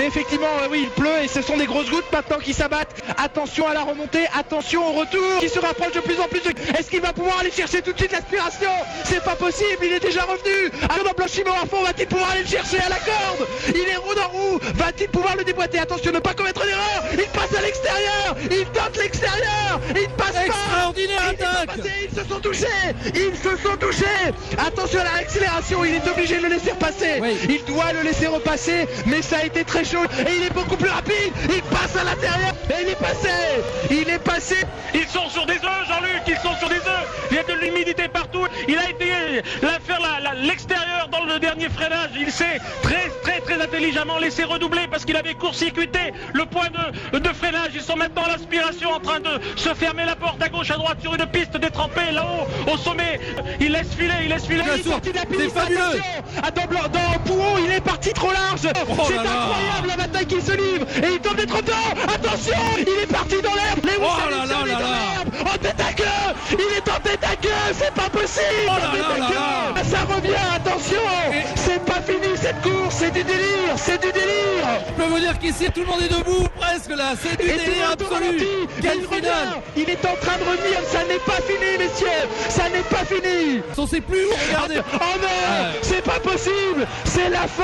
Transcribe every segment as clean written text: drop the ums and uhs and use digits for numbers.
Mais effectivement, oui, il pleut et ce sont des grosses gouttes maintenant qui s'abattent. Attention à la remontée, attention au retour qui se rapproche de plus en plus. Est-ce qu'il va pouvoir aller chercher tout de suite l'aspiration? C'est pas possible, il est déjà revenu. Alors dans blanchiment à fond, va-t-il pouvoir aller le chercher à la corde? Il est roue dans roue, va-t-il pouvoir le déboîter? Attention, ne pas commettre d'erreur. Il passe à l'extérieur, il tente l'extérieur, il passe pas. Extraordinaire attaque. Ils se sont touchés, ils se sont touchés. Attention à l'accélération, il est obligé de le laisser repasser. Oui. Il doit le laisser repasser, mais ça a été très chaud et il est beaucoup plus rapide. Il passe à l'intérieur et il est passé. Il est passé. Ils sont sur des œufs, Jean-Luc, ils sont sur des œufs. Il y a de l'humidité partout. Il a été faire l'extérieur dans le dernier freinage. Il s'est très intelligemment laissé redoubler parce qu'il avait court-circuité le point de freinage. Ils sont maintenant à l'aspiration en train de se fermer la porte à gauche, à droite sur une piste détrempée là-haut au sommet. Il laisse filer. Il est sorti de la piste. C'est fabuleux. Dans Pouhon, il est parti trop large. C'est incroyable la bataille qui se livre. Et il tente d'être temps. Attention, il est parti dans l'herbe. En tête à queue. Il est en tête à queue. C'est pas possible. Ça revient, attention. C'est pas fini cette course. C'est du délire. C'est du délire. Je peux vous dire qu'ici tout le monde est debout presque là. C'est du délire absolu. Quelle finale. Il est en train de revenir. Ça n'est pas fini, messieurs. Ça n'est pas fini. On sait plus où regarder. Oh non, c'est pas possible. C'est la fin.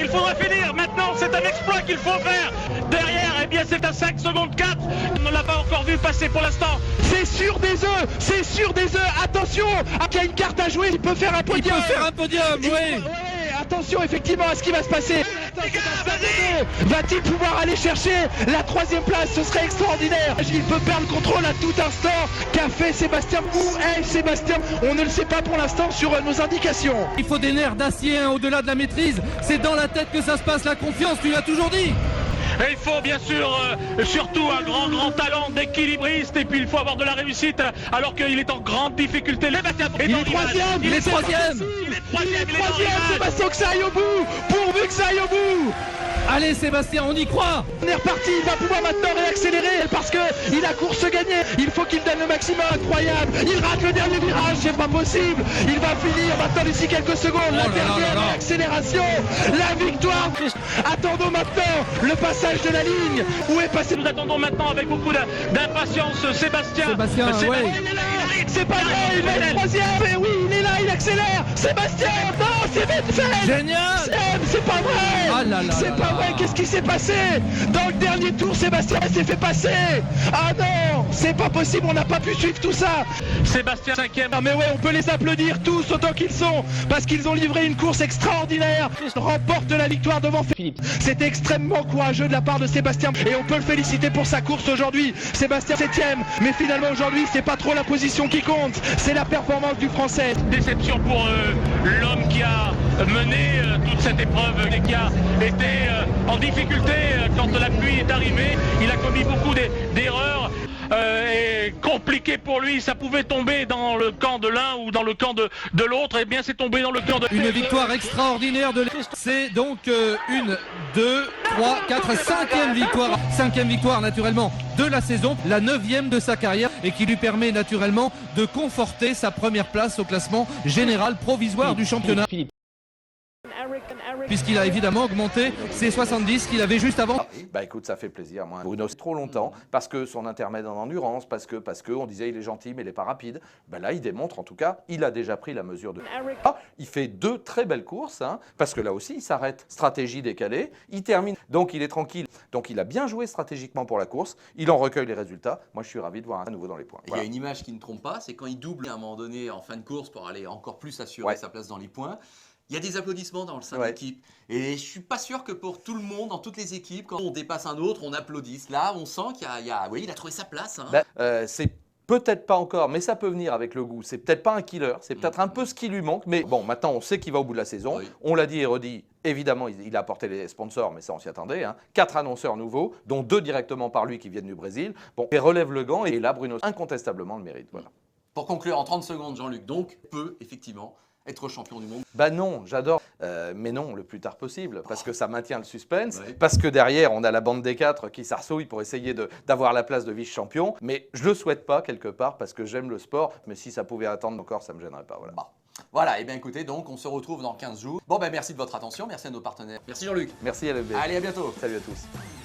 Il faudra finir. Maintenant, c'est un exploit qu'il faut faire. Derrière, eh bien, c'est à 5 secondes 4. On ne l'a pas encore vu passer pour l'instant. C'est sur des œufs. C'est sur des œufs. Attention, il y a une carte à jouer. Il peut faire un podium. Il peut faire un podium, oui. Attention effectivement à ce qui va se passer. Va-t-il pouvoir aller chercher la 3e place? Ce serait extraordinaire. Il peut perdre le contrôle à tout instant. Qu'a fait Sébastien? Où est Sébastien? On ne le sait pas pour l'instant sur nos indications. Il faut des nerfs d'acier au-delà de la maîtrise. C'est dans la tête que ça se passe, la confiance, tu l'as toujours dit. Et il faut bien sûr surtout un grand talent d'équilibriste et puis il faut avoir de la réussite alors qu'il est en grande difficulté. Il est troisième. Il est troisième. Sébastien, que ça aille au bout. Pourvu que ça aille au bout. Allez Sébastien, on y croit. On est reparti, il va pouvoir maintenant réaccélérer parce qu'il a course gagnée. Il faut qu'il donne le maximum, incroyable. Il rate le dernier virage, c'est pas possible. Il va finir maintenant d'ici quelques secondes. La dernière accélération, la victoire. Attendons maintenant le passage de la ligne. Où est passé? Nous attendons maintenant avec beaucoup d'impatience Sébastien. Ouais. C'est pas vrai, il va être troisième. Mais oui, il est là, il accélère. Sébastien, non, c'est Vettel. Génial. C'est pas vrai. C'est pas vrai, qu'est-ce qui s'est passé? Dans le dernier tour, Sébastien s'est fait passer. Ah non, c'est pas possible, on n'a pas pu suivre tout ça. Sébastien 5e. Ah mais ouais, on peut les applaudir tous autant qu'ils sont, parce qu'ils ont livré une course extraordinaire. Remporte la victoire devant Philippe. C'était extrêmement courageux de la part de Sébastien et on peut le féliciter pour sa course aujourd'hui. Sébastien 7e, mais finalement aujourd'hui, c'est pas trop la position qui compte, c'est la performance du Français. Déception pour l'homme qui a mené toute cette épreuve et qui a été en difficulté quand la pluie est arrivée. Il a commis beaucoup d'erreurs et compliqué pour lui. Ça pouvait tomber dans le camp de l'un ou dans le camp de l'autre. Et bien c'est tombé dans le camp de... Une victoire extraordinaire de l'équipe. C'est donc une, deux, trois, quatre, cinquième victoire. Cinquième victoire naturellement de la saison, la 9e de sa carrière et qui lui permet naturellement de conforter sa première place au classement général provisoire du championnat. Puisqu'il a évidemment augmenté ses 70 qu'il avait juste avant. Bah écoute, ça fait plaisir. Moi, Bruno, c'est trop longtemps parce que son intermède en endurance, parce que on disait il est gentil mais il n'est pas rapide. Bah là, il démontre en tout cas, il a déjà pris la mesure de. Il fait 2 très belles courses, hein, parce que là aussi, il s'arrête. Stratégie décalée, il termine. Donc il est tranquille. Donc il a bien joué stratégiquement pour la course. Il en recueille les résultats. Moi, je suis ravi de voir à nouveau dans les points. Voilà. Il y a une image qui ne trompe pas, c'est quand il double à un moment donné en fin de course pour aller encore plus assurer sa place dans les points. Il y a des applaudissements dans le sein de l'équipe. Et je ne suis pas sûr que pour tout le monde, dans toutes les équipes, quand on dépasse un autre, on applaudisse. Là, on sent qu'il a trouvé sa place. Hein. C'est peut-être pas encore, mais ça peut venir avec le goût. C'est peut-être pas un killer, c'est peut-être un peu ce qui lui manque. Mais bon, maintenant, on sait qu'il va au bout de la saison. Oui. On l'a dit et redit. Évidemment, il a apporté les sponsors, mais ça, on s'y attendait. Hein. 4 annonceurs nouveaux, dont 2 directement par lui qui viennent du Brésil. Bon, il relève le gant et là, Bruno, incontestablement, le mérite. Voilà. Pour conclure en 30 secondes, Jean-Luc, donc, peut effectivement être champion du monde. Bah non, j'adore. Mais non, le plus tard possible, parce que ça maintient le suspense, parce que derrière, on a la bande des 4 qui s'arsouille pour essayer d'avoir la place de vice-champion. Mais je le souhaite pas, quelque part, parce que j'aime le sport. Mais si ça pouvait attendre encore, ça me gênerait pas. Voilà. Bah. Voilà, et bien écoutez, donc on se retrouve dans 15 jours. Bon ben merci de votre attention, merci à nos partenaires. Merci Jean-Luc. Merci LFB. Allez, à bientôt. Salut à tous.